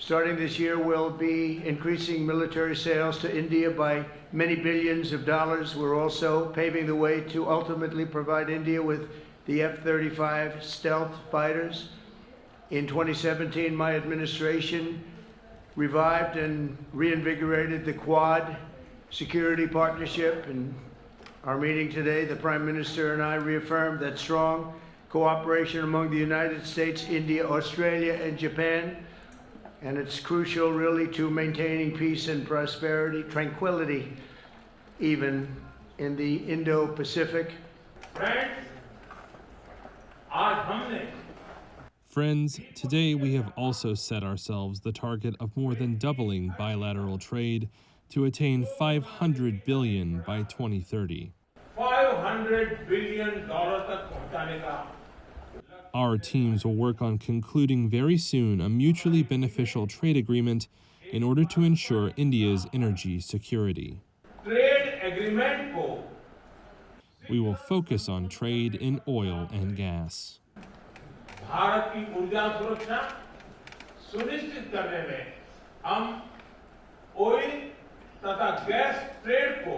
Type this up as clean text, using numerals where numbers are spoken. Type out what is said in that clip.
Starting this year, we'll be increasing military sales to India by many billions of dollars. We're also paving the way to ultimately provide India with the F-35 stealth fighters. In 2017, my administration revived and reinvigorated the Quad security partnership. In our meeting today, the Prime Minister and I reaffirmed that strong cooperation among the United States, India, Australia, and Japan, and it's crucial really to maintaining peace and prosperity, tranquility, even in the Indo-Pacific. Friends, today we have also set ourselves the target of more than doubling bilateral trade to attain $500 billion by 2030. $500 billion Our teams will work on concluding very soon a mutually beneficial trade agreement in order to ensure India's energy security. Trade agreement को We will focus on trade in oil and gas. Bharat की ऊर्जा सुरक्षा सुनिश्चित करने में हम oil तथा gas trade को